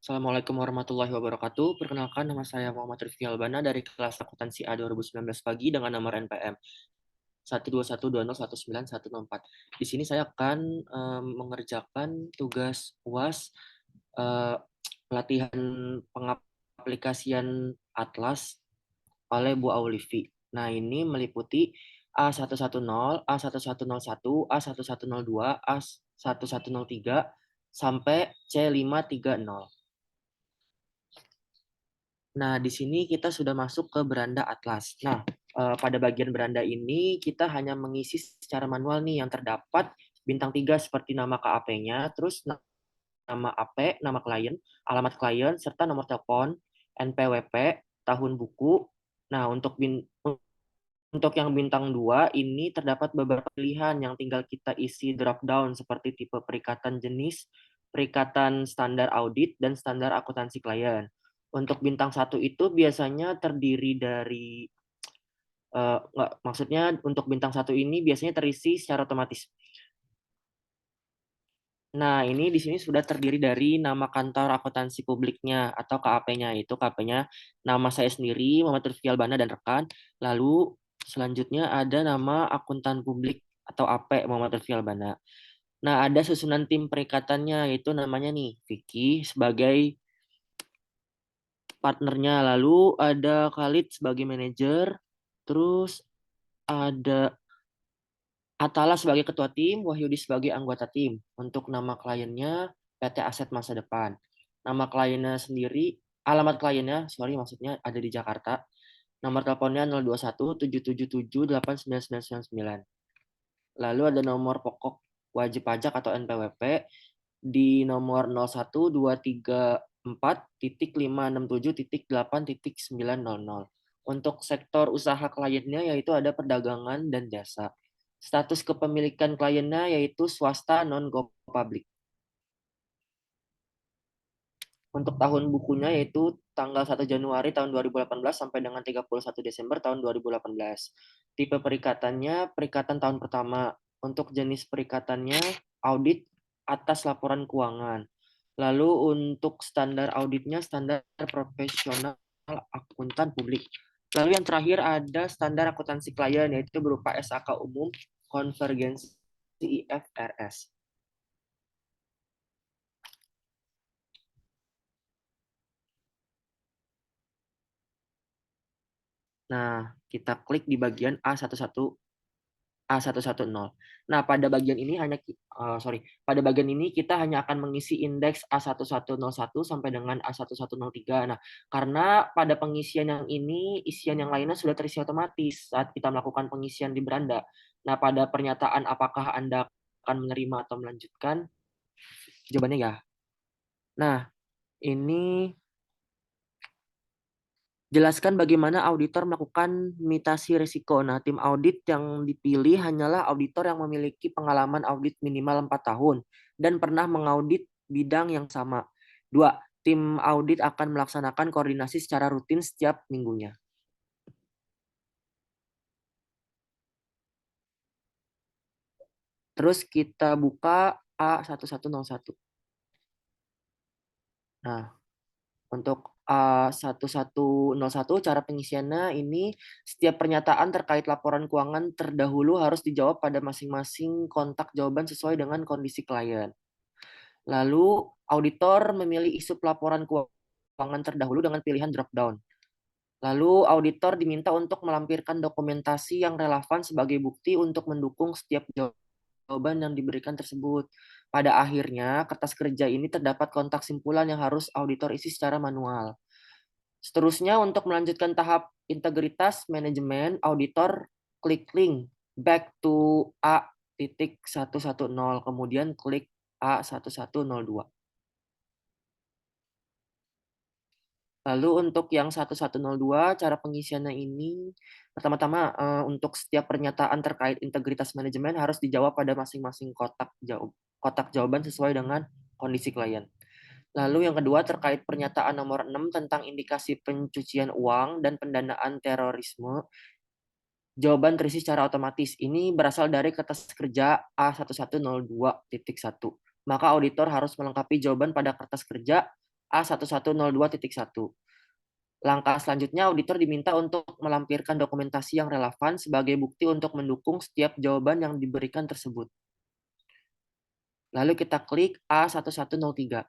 Assalamualaikum warahmatullahi wabarakatuh. Perkenalkan, nama saya Muhammad Rifki Albana dari kelas akuntansi A 2019 pagi dengan nomor NPM 12120191004. Di sini saya akan mengerjakan tugas UAS eh, pelatihan pengaplikasian Atlas oleh Bu Aulivi. Nah, ini meliputi A110, A1101, A1102, A1103, sampai C530. Nah, di sini kita sudah masuk ke beranda Atlas. Nah, pada bagian beranda ini kita hanya mengisi secara manual nih yang terdapat bintang 3 seperti nama KAP-nya, terus nama AP, nama klien, alamat klien, serta nomor telepon, NPWP, tahun buku. Nah, untuk yang bintang 2 ini terdapat beberapa pilihan yang tinggal kita isi drop down seperti tipe perikatan jenis, perikatan standar audit, dan standar akuntansi klien. Untuk bintang 1 itu biasanya terdiri dari enggak, maksudnya untuk bintang 1 ini biasanya terisi secara otomatis. Nah, ini di sini sudah terdiri dari nama kantor akuntansi publiknya atau KAP-nya. Itu KAP-nya nama saya sendiri, Muhammad Rifki Albana dan rekan. Lalu selanjutnya ada nama akuntan publik atau AP Muhammad Rifki Albana. Nah, ada susunan tim perikatannya, yaitu namanya nih, Vicky sebagai partnernya. Lalu ada Khalid sebagai manajer. Terus ada Atala sebagai ketua tim, Wahyudi sebagai anggota tim. Untuk nama kliennya PT Aset Masa Depan. Nama kliennya sendiri, alamat kliennya, sorry maksudnya ada di Jakarta. Nomor teleponnya 021 777 89999. Lalu ada nomor pokok wajib pajak atau NPWP di nomor 012334.567.8.900. Untuk sektor usaha kliennya yaitu ada perdagangan dan jasa. Status kepemilikan kliennya yaitu swasta non-go public. Untuk tahun bukunya yaitu tanggal 1 Januari tahun 2018 sampai dengan 31 Desember tahun 2018. Tipe perikatannya perikatan tahun pertama. Untuk jenis perikatannya audit atas laporan keuangan. Lalu untuk standar auditnya standar profesional akuntan publik. Lalu yang terakhir ada standar akuntansi klien yaitu berupa SAK umum konvergensi IFRS. Nah, kita klik di bagian A110. Nah, pada bagian ini kita hanya akan mengisi indeks A1101 sampai dengan A1103. Nah, karena pada pengisian yang ini, isian yang lainnya sudah terisi otomatis saat kita melakukan pengisian di beranda. Nah, pada pernyataan apakah Anda akan menerima atau melanjutkan, jawabannya ya. Nah, ini jelaskan bagaimana auditor melakukan mitasi risiko. Nah, tim audit yang dipilih hanyalah auditor yang memiliki pengalaman audit minimal 4 tahun dan pernah mengaudit bidang yang sama. 2. Tim audit akan melaksanakan koordinasi secara rutin setiap minggunya. Terus kita buka A1101. Nah, untuk A1101 cara pengisiannya ini setiap pernyataan terkait laporan keuangan terdahulu harus dijawab pada masing-masing kontak jawaban sesuai dengan kondisi klien. Lalu auditor memilih isu pelaporan keuangan terdahulu dengan pilihan drop down. Lalu auditor diminta untuk melampirkan dokumentasi yang relevan sebagai bukti untuk mendukung setiap jawaban yang diberikan tersebut. Pada akhirnya, kertas kerja ini terdapat kontak simpulan yang harus auditor isi secara manual. Seterusnya, untuk melanjutkan tahap integritas manajemen, auditor klik link back to A.110, kemudian klik A1102. Lalu untuk yang 1102, cara pengisiannya ini, pertama-tama untuk setiap pernyataan terkait integritas manajemen harus dijawab pada masing-masing kotak jawaban sesuai dengan kondisi klien. Lalu yang kedua terkait pernyataan nomor 6 tentang indikasi pencucian uang dan pendanaan terorisme, jawaban terisi secara otomatis. Ini berasal dari kertas kerja A1102.1. Maka auditor harus melengkapi jawaban pada kertas kerja A1102.1. Langkah selanjutnya, auditor diminta untuk melampirkan dokumentasi yang relevan sebagai bukti untuk mendukung setiap jawaban yang diberikan tersebut. Lalu kita klik A1103.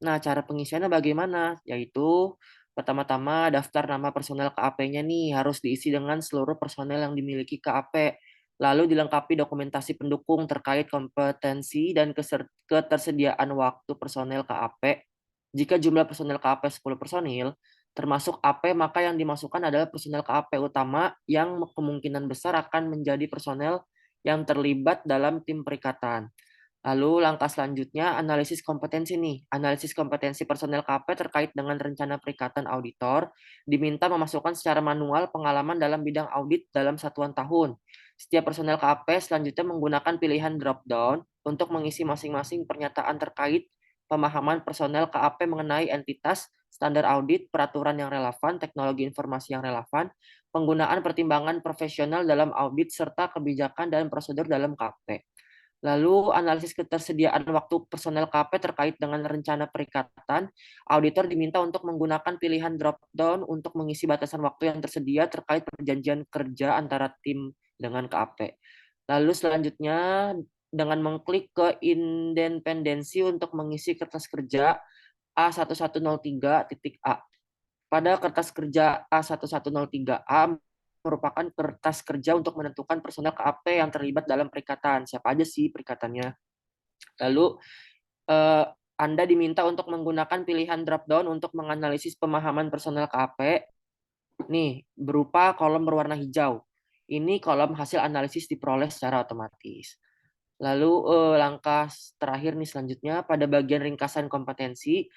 Nah, cara pengisiannya bagaimana? Yaitu, pertama-tama daftar nama personel KAP-nya nih harus diisi dengan seluruh personel yang dimiliki KAP. Lalu dilengkapi dokumentasi pendukung terkait kompetensi dan ketersediaan waktu personel KAP. Jika jumlah personel KAP 10 personil, termasuk AP, maka yang dimasukkan adalah personel KAP utama yang kemungkinan besar akan menjadi personel yang terlibat dalam tim perikatan. Lalu langkah selanjutnya analisis kompetensi nih. Analisis kompetensi personel KP terkait dengan rencana perikatan auditor diminta memasukkan secara manual pengalaman dalam bidang audit dalam satuan tahun. Setiap personel KP selanjutnya menggunakan pilihan drop down untuk mengisi masing-masing pernyataan terkait pemahaman personel KAP mengenai entitas, standar audit, peraturan yang relevan, teknologi informasi yang relevan, penggunaan pertimbangan profesional dalam audit serta kebijakan dan prosedur dalam KP. Lalu analisis ketersediaan waktu personel KP terkait dengan rencana perikatan, auditor diminta untuk menggunakan pilihan drop-down untuk mengisi batasan waktu yang tersedia terkait perjanjian kerja antara tim dengan KP. Lalu selanjutnya dengan mengklik ke independensi untuk mengisi kertas kerja A1103.A. Pada kertas kerja A1103A merupakan kertas kerja untuk menentukan personel KAP yang terlibat dalam perikatan. Siapa aja sih perikatannya? Lalu eh, Anda diminta untuk menggunakan pilihan drop down untuk menganalisis pemahaman personel KAP. Nih, berupa kolom berwarna hijau. Ini kolom hasil analisis diperoleh secara otomatis. Lalu langkah terakhir nih selanjutnya pada bagian ringkasan kompetensi,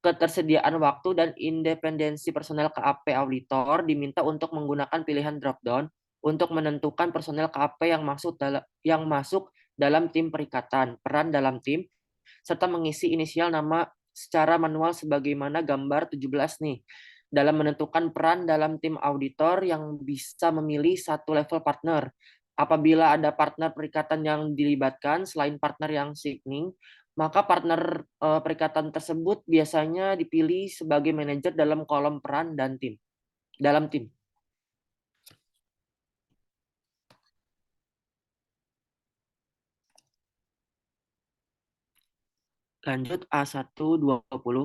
ketersediaan waktu dan independensi personel KAP auditor diminta untuk menggunakan pilihan drop down untuk menentukan personel KAP yang masuk dalam tim perikatan, peran dalam tim, serta mengisi inisial nama secara manual sebagaimana gambar 17 nih. Dalam menentukan peran dalam tim auditor yang bisa memilih satu level partner. Apabila ada partner perikatan yang dilibatkan selain partner yang signing, maka partner perikatan tersebut biasanya dipilih sebagai manajer dalam kolom peran dan tim. Dalam tim. Lanjut A120.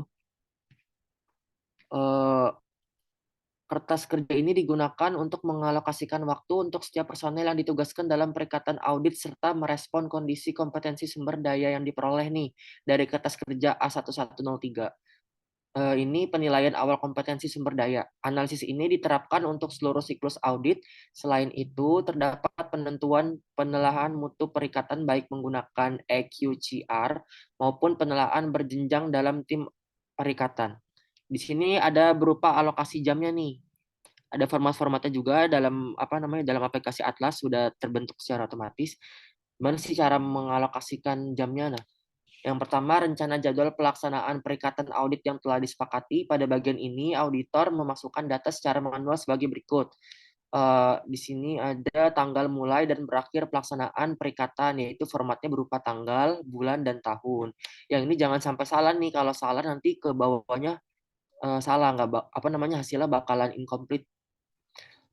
Kertas kerja ini digunakan untuk mengalokasikan waktu untuk setiap personel yang ditugaskan dalam perikatan audit serta merespon kondisi kompetensi sumber daya yang diperoleh nih dari kertas kerja A1103. Ini penilaian awal kompetensi sumber daya. Analisis ini diterapkan untuk seluruh siklus audit. Selain itu, terdapat penentuan penilaian mutu perikatan baik menggunakan EQCR maupun penilaian berjenjang dalam tim perikatan. Di sini ada berupa alokasi jamnya nih. Ada format-formatnya juga dalam aplikasi Atlas sudah terbentuk secara otomatis. Gimana sih cara mengalokasikan jamnya? Nah, yang pertama, rencana jadwal pelaksanaan perikatan audit yang telah disepakati. Pada bagian ini, auditor memasukkan data secara manual sebagai berikut. Di sini ada tanggal mulai dan berakhir pelaksanaan perikatan, yaitu formatnya berupa tanggal, bulan, dan tahun. Yang ini jangan sampai salah nih. Kalau salah nanti ke bawahnya salah, hasilnya bakalan incomplete.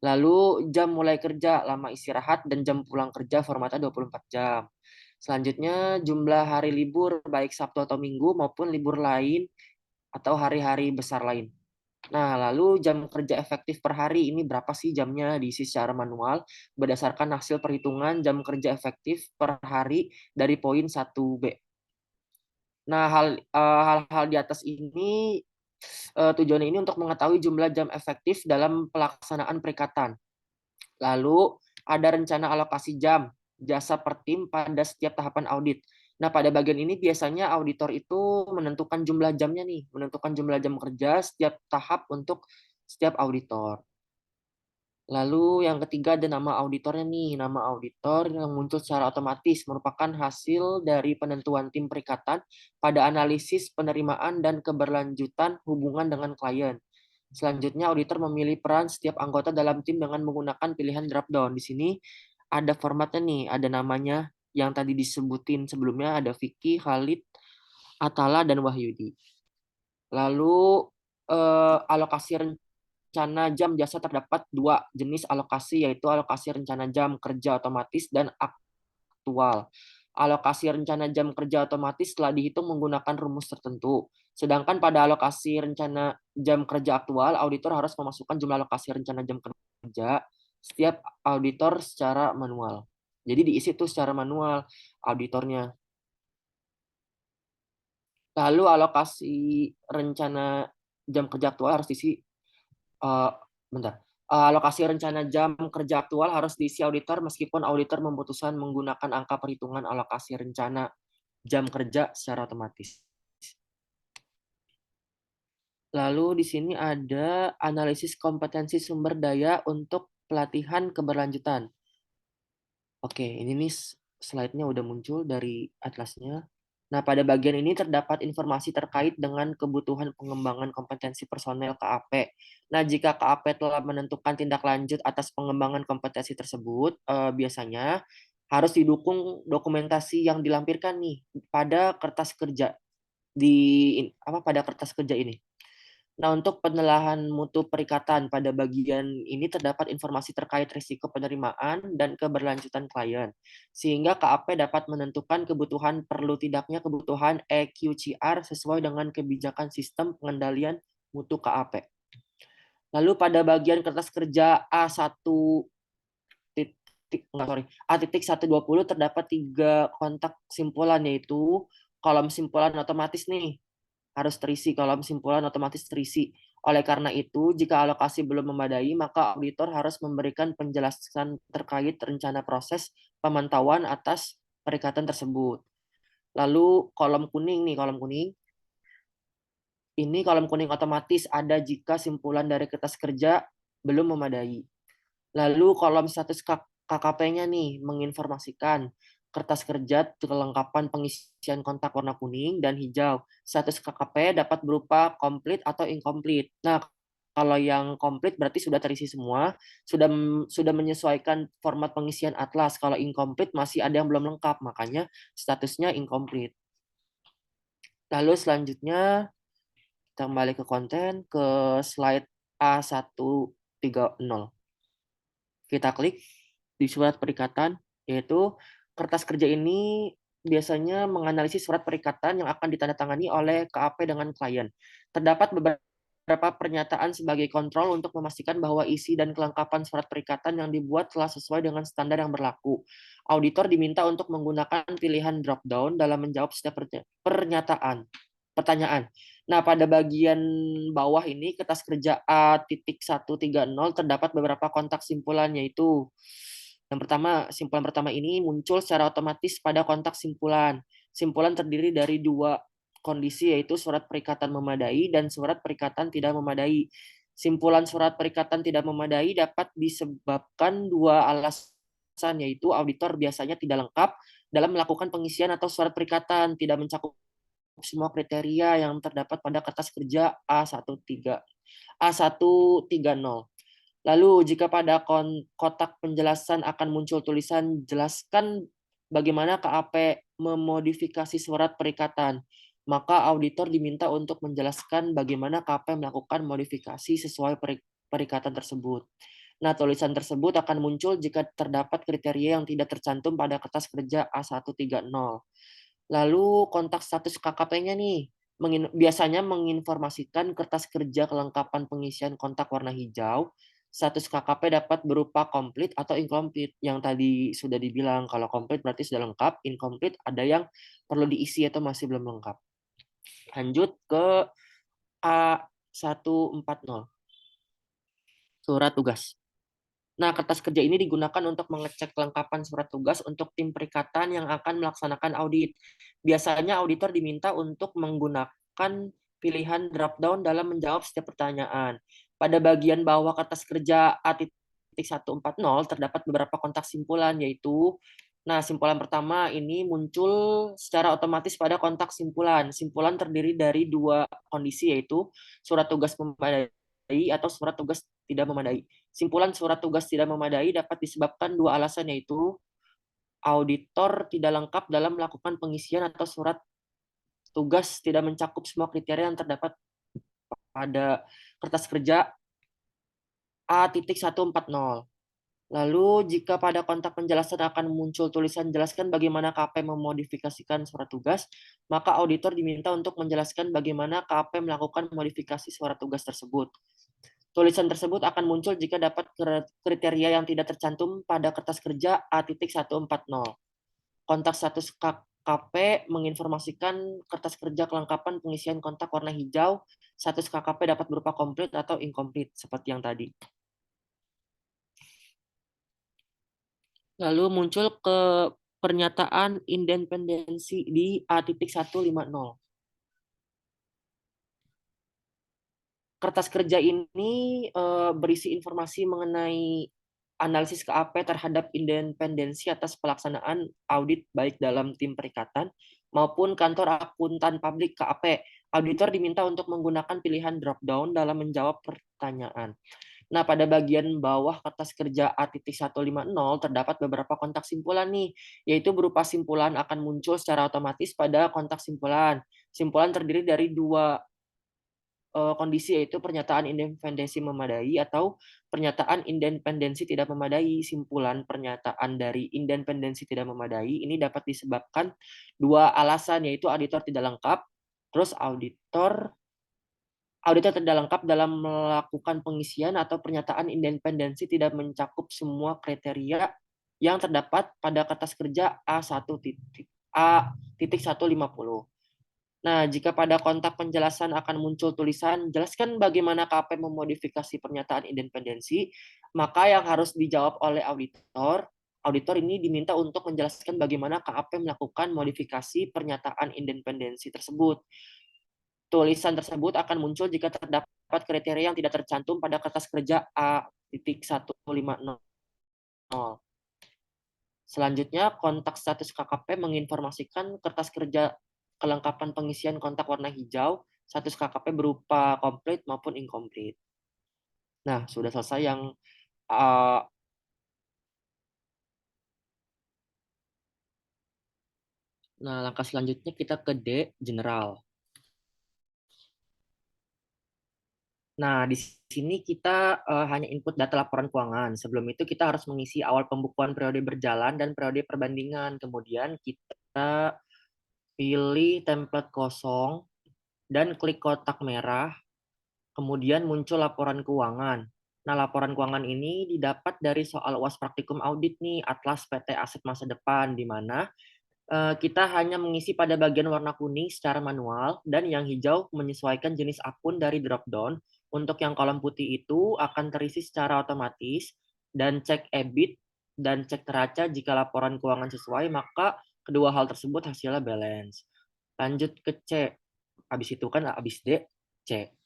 Lalu jam mulai kerja, lama istirahat, dan jam pulang kerja formatnya 24 jam. Selanjutnya jumlah hari libur baik Sabtu atau Minggu maupun libur lain atau hari-hari besar lain. Nah, lalu jam kerja efektif per hari ini berapa sih jamnya diisi secara manual berdasarkan hasil perhitungan jam kerja efektif per hari dari poin 1B. Nah, hal-hal di atas ini tujuannya ini untuk mengetahui jumlah jam efektif dalam pelaksanaan perikatan. Lalu ada rencana alokasi jam jasa per tim pada setiap tahapan audit. Nah, pada bagian ini biasanya auditor itu menentukan jumlah jamnya nih, menentukan jumlah jam kerja setiap tahap untuk setiap auditor. Lalu yang ketiga ada nama auditornya nih. Nama auditor yang muncul secara otomatis merupakan hasil dari penentuan tim perikatan pada analisis penerimaan dan keberlanjutan hubungan dengan klien. Selanjutnya, auditor memilih peran setiap anggota dalam tim dengan menggunakan pilihan drop down. Di sini ada formatnya nih, ada namanya yang tadi disebutin sebelumnya, ada Vicky, Khalid, Atala, dan Wahyudi. Lalu alokasi rencana jam jasa terdapat dua jenis alokasi, yaitu alokasi rencana jam kerja otomatis dan aktual. Alokasi rencana jam kerja otomatis telah dihitung menggunakan rumus tertentu. Sedangkan pada alokasi rencana jam kerja aktual, auditor harus memasukkan jumlah alokasi rencana jam kerja setiap auditor secara manual. Jadi diisi tuh secara manual auditornya. Lalu alokasi rencana jam kerja aktual harus diisi bentar. Alokasi rencana jam kerja aktual harus diisi auditor meskipun auditor memutuskan menggunakan angka perhitungan alokasi rencana jam kerja secara otomatis. Lalu di sini ada analisis kompetensi sumber daya untuk pelatihan keberlanjutan. Oke, ini nih slide-nya udah muncul dari atlasnya. Nah, pada bagian ini terdapat informasi terkait dengan kebutuhan pengembangan kompetensi personel KAP. Nah, jika KAP telah menentukan tindak lanjut atas pengembangan kompetensi tersebut, biasanya harus didukung dokumentasi yang dilampirkan nih pada kertas kerja pada kertas kerja ini. Nah, untuk penilaian mutu perikatan pada bagian ini terdapat informasi terkait risiko penerimaan dan keberlanjutan klien, sehingga KAP dapat menentukan kebutuhan perlu tidaknya kebutuhan EQCR sesuai dengan kebijakan sistem pengendalian mutu KAP. Lalu pada bagian kertas kerja A120 terdapat 3 kontak simpulan, yaitu kolom simpulan otomatis nih harus terisi, kolom simpulan otomatis terisi. Oleh karena itu, jika alokasi belum memadai, maka auditor harus memberikan penjelasan terkait rencana proses pemantauan atas perikatan tersebut. Lalu kolom kuning nih, kolom kuning. Ini kolom kuning otomatis ada jika simpulan dari kertas kerja belum memadai. Lalu kolom status KKP-nya nih menginformasikan kertas kerja kelengkapan pengisian kontak warna kuning dan hijau. Status KKP dapat berupa komplit atau incomplete. Nah, kalau yang komplit berarti sudah terisi semua, sudah menyesuaikan format pengisian atlas. Kalau incomplete masih ada yang belum lengkap, makanya statusnya incomplete. Lalu selanjutnya kita kembali ke konten, ke slide A130. Kita klik di surat perikatan, yaitu kertas kerja ini biasanya menganalisis surat perikatan yang akan ditandatangani oleh KAP dengan klien. Terdapat beberapa pernyataan sebagai kontrol untuk memastikan bahwa isi dan kelengkapan surat perikatan yang dibuat telah sesuai dengan standar yang berlaku. Auditor diminta untuk menggunakan pilihan drop-down dalam menjawab setiap pertanyaan. Nah, pada bagian bawah ini kertas kerja A.130 terdapat beberapa kontak simpulan, yaitu yang pertama, simpulan pertama ini muncul secara otomatis pada kontak simpulan. Simpulan terdiri dari dua kondisi, yaitu surat perikatan memadai dan surat perikatan tidak memadai. Simpulan surat perikatan tidak memadai dapat disebabkan dua alasan, yaitu auditor biasanya tidak lengkap dalam melakukan pengisian atau surat perikatan tidak mencakup semua kriteria yang terdapat pada kertas kerja A130. Lalu jika pada kotak penjelasan akan muncul tulisan jelaskan bagaimana KAP memodifikasi surat perikatan, maka auditor diminta untuk menjelaskan bagaimana KAP melakukan modifikasi sesuai perikatan tersebut. Nah, tulisan tersebut akan muncul jika terdapat kriteria yang tidak tercantum pada kertas kerja A130. Lalu kontak status KKP-nya nih, biasanya menginformasikan kertas kerja kelengkapan pengisian kontak warna hijau. Status KKP dapat berupa komplit atau incomplete. Yang tadi sudah dibilang, kalau komplit berarti sudah lengkap, incomplete ada yang perlu diisi atau masih belum lengkap. Lanjut ke A140. Surat tugas. Nah, kertas kerja ini digunakan untuk mengecek kelengkapan surat tugas untuk tim perikatan yang akan melaksanakan audit. Biasanya auditor diminta untuk menggunakan pilihan drop-down dalam menjawab setiap pertanyaan. Pada bagian bawah kertas kerja A.140 terdapat beberapa kontak simpulan, yaitu simpulan pertama ini muncul secara otomatis pada kontak simpulan. Simpulan terdiri dari dua kondisi, yaitu surat tugas memadai atau surat tugas tidak memadai. Simpulan surat tugas tidak memadai dapat disebabkan dua alasan, yaitu auditor tidak lengkap dalam melakukan pengisian atau surat tugas tidak mencakup semua kriteria yang terdapat pada kertas kerja A.140. Lalu, jika pada kontak penjelasan akan muncul tulisan jelaskan bagaimana KP memodifikasikan surat tugas, maka auditor diminta untuk menjelaskan bagaimana KP melakukan modifikasi surat tugas tersebut. Tulisan tersebut akan muncul jika dapat kriteria yang tidak tercantum pada kertas kerja A.140. Kontak status KKP menginformasikan kertas kerja kelengkapan pengisian kontak warna hijau. Status KKP dapat berupa komplit atau incomplete, seperti yang tadi. Lalu muncul ke pernyataan independensi di A.150. Kertas kerja ini berisi informasi mengenai analisis KAP terhadap independensi atas pelaksanaan audit baik dalam tim perikatan maupun kantor akuntan publik KAP. Auditor diminta untuk menggunakan pilihan drop down dalam menjawab pertanyaan. Nah, pada bagian bawah kertas kerja A.150 terdapat beberapa kontak simpulan nih, yaitu berupa simpulan akan muncul secara otomatis pada kontak simpulan. Simpulan terdiri dari dua kondisi, yaitu pernyataan independensi memadai atau pernyataan independensi tidak memadai. Simpulan pernyataan dari independensi tidak memadai ini dapat disebabkan dua alasan, yaitu auditor tidak lengkap, terus auditor tidak lengkap dalam melakukan pengisian, atau pernyataan independensi tidak mencakup semua kriteria yang terdapat pada kertas kerja A.150. Nah, jika pada kontak penjelasan akan muncul tulisan, jelaskan bagaimana KP memodifikasi pernyataan independensi, maka yang harus dijawab oleh auditor ini diminta untuk menjelaskan bagaimana KP melakukan modifikasi pernyataan independensi tersebut. Tulisan tersebut akan muncul jika terdapat kriteria yang tidak tercantum pada kertas kerja A.150. Selanjutnya, kontak status KKP menginformasikan kertas kerja kelengkapan pengisian kontak warna hijau, status KKP berupa komplit maupun incomplete. Nah, sudah selesai yang nah, langkah selanjutnya kita ke D, general. Nah, di sini kita hanya input data laporan keuangan. Sebelum itu kita harus mengisi awal pembukuan periode berjalan dan periode perbandingan. Kemudian kita pilih template kosong dan klik kotak merah. Kemudian muncul laporan keuangan. Nah, laporan keuangan ini didapat dari soal UAS Praktikum Audit nih, Atlas PT Aset Masa Depan, di mana kita hanya mengisi pada bagian warna kuning secara manual, dan yang hijau menyesuaikan jenis akun dari drop-down. Untuk yang kolom putih itu akan terisi secara otomatis, dan cek EBIT dan cek neraca jika laporan keuangan sesuai, maka kedua hal tersebut hasilnya balance. Lanjut ke C. Habis itu kan habis D, C.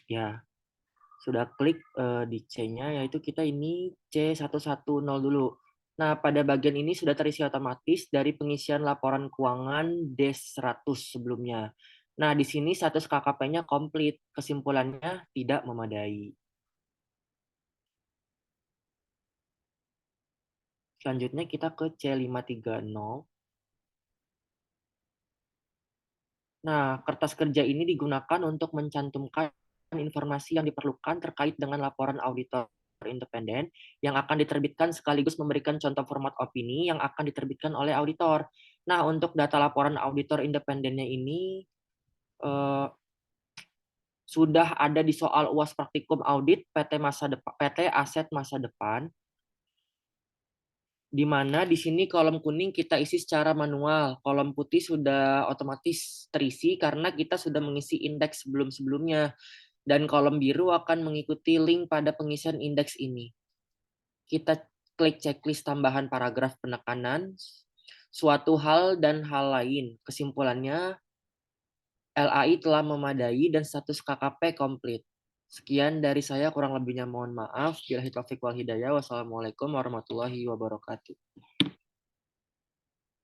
Ya, sudah klik di C-nya, yaitu kita ini C110 dulu. Nah, pada bagian ini sudah terisi otomatis dari pengisian laporan keuangan D100 sebelumnya. Nah, di sini status KKP-nya komplit, kesimpulannya tidak memadai. Selanjutnya kita ke C530. Nah, kertas kerja ini digunakan untuk mencantumkan informasi yang diperlukan terkait dengan laporan auditor independen yang akan diterbitkan, sekaligus memberikan contoh format opini yang akan diterbitkan oleh auditor. Nah, untuk data laporan auditor independennya ini sudah ada di soal UAS Praktikum Audit PT Aset Masa Depan, di mana di sini kolom kuning kita isi secara manual, kolom putih sudah otomatis terisi karena kita sudah mengisi indeks sebelum-sebelumnya, dan kolom biru akan mengikuti link pada pengisian indeks ini. Kita klik checklist tambahan paragraf penekanan, suatu hal dan hal lain. Kesimpulannya, LAI telah memadai dan status KKP komplit. Sekian dari saya, kurang lebihnya mohon maaf. Billahi taufiq wal hidayah. Wassalamualaikum warahmatullahi wabarakatuh.